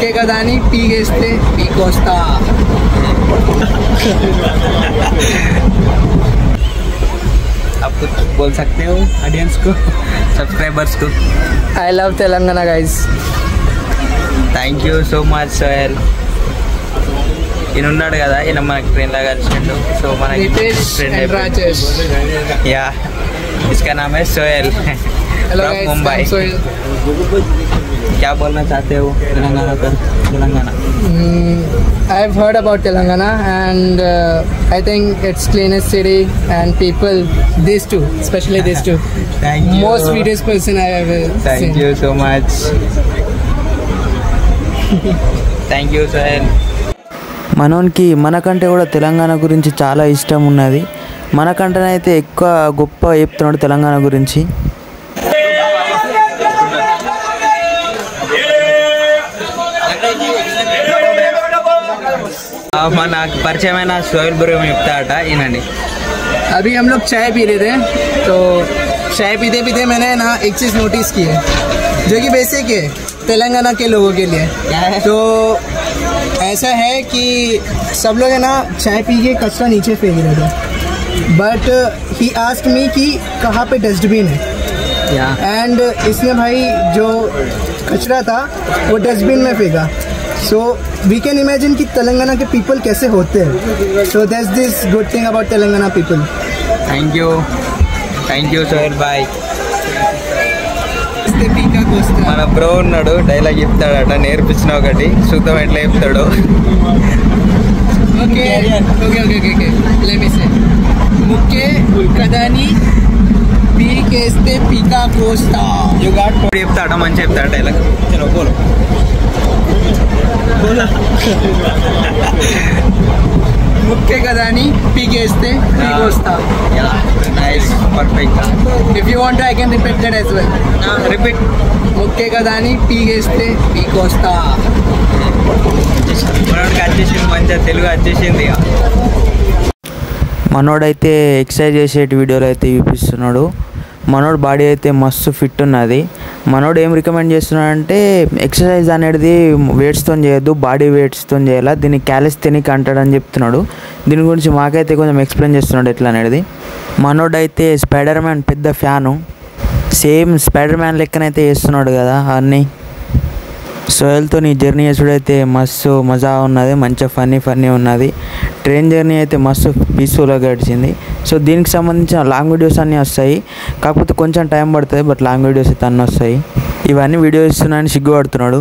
ముక్కే కదా అని పీగేస్తే పీకొస్తా. आप कुछ बोल सकते हो ऑडियंस को, सब्सक्राइबर्स को? I love Telangana guys. Thank you so much Sohail. ఈయన ఉన్నాడు కదా, ఈయన మనకి ట్రైన్ లాగా కలిసిండు. సో మనకి and Rajesh. या इसका नाम है Sohail Hello from guys, Mumbai. I'm Sohail. क्या बोलना चाहते हो तेलंगाना पर? Telangana I've heard about Telangana and I think it's cleanest city and people, these two, especially these two, thank you. most sweetest person I have ever seen. Thank you so much. Thank you Sohel. మనోనికి మనకంటే కూడా తెలంగాణ గురించి చాలా ఇష్టం ఉన్నది. మనకంటేనైతే ఎక్కువ గొప్ప చెప్తున్నాడు తెలంగాణ గురించి. నాకు పరిచయమైన సోహెల్ బ్రో చెప్తాడట ఈయనండి. अभी हम लोग चाय पी रहे थे, तो चाय पीते पीते मैंने ना एक चीज़ नोटिस की है जो कि बेसिक है तेलंगाना के लोगों के लिए. तो ऐसा है कि सब लोग है ना चाय पी के कचरा नीचे फेंक रहे थे, बट ही आस्क्ड मी कि कहाँ पे डस्टबिन है. एंड इसने भाई जो कचरा था वो डस्टबिन में फेंका. सो वी कैन इमेजिन कि तेलंगाना के पीपल कैसे होते हैं. So that's this good thing about Telangana people. Thank you Sohail bye. कोस्ता మన బ్రో ఉన్నాడు, డైలాగ్ చెప్తాడట, నేర్పించిన ఒకటి చూద్దాం ఎట్లా చెప్తాడు. Okay, okay. Let me say. ముక్కే కదాని పీకేస్తే పీకా కోస్తా. యు గాట్ చెప్తాడ, మంచి చెప్తాడు డైలాగ్. చలో బోలో. ముక్కే కదాని పీకేస్తే పీకొస్తా. Yeah, nice, perfect. If you want to, I can repeat that as well. Repeat. ముక్కే కదాని పీకేస్తే పీకొస్తా. మనోడికి వచ్చేసింది, మంచిగా తెలుగు వచ్చేసింది. మనోడైతే ఎక్సర్సైజ్ చేసే వీడియోలు అయితే చూపిస్తున్నాడు. మనోడు బాడీ అయితే మస్తు ఫిట్ ఉన్నది. మనోడు ఏం రికమెండ్ చేస్తున్నాడంటే ఎక్సర్సైజ్ అనేది వెయిట్స్తో చేయొద్దు, బాడీ వెయిట్స్తో చేయాలి, దీన్ని క్యాలిస్థెనిక్ అంటాడని చెప్తున్నాడు. దీని గురించి మాకైతే కొంచెం ఎక్స్ప్లెయిన్ చేస్తున్నాడు ఎట్లా అనేది. మనోడైతే స్పైడర్ మ్యాన్ పెద్ద ఫ్యాను, సేమ్ స్పైడర్ మ్యాన్ లెక్కనైతే చేస్తున్నాడు కదా అన్నీ. సోహెల్తో నీ జర్నీ చేసుడైతే మస్తు మజా ఉన్నది, మంచిగా ఫన్నీ ఉన్నది. ట్రైన్ జర్నీ అయితే మస్తు పీస్ఫుల్గా గడిచింది. సో దీనికి సంబంధించిన లాంగ్ వీడియోస్ అన్నీ వస్తాయి, కాకపోతే కొంచెం టైం పడుతుంది, బట్ లాంగ్ వీడియోస్ అయితే అన్నీ వస్తాయి. ఇవన్నీ వీడియోస్ ఇస్తున్నాయని సిగ్గుపడుతున్నాడు.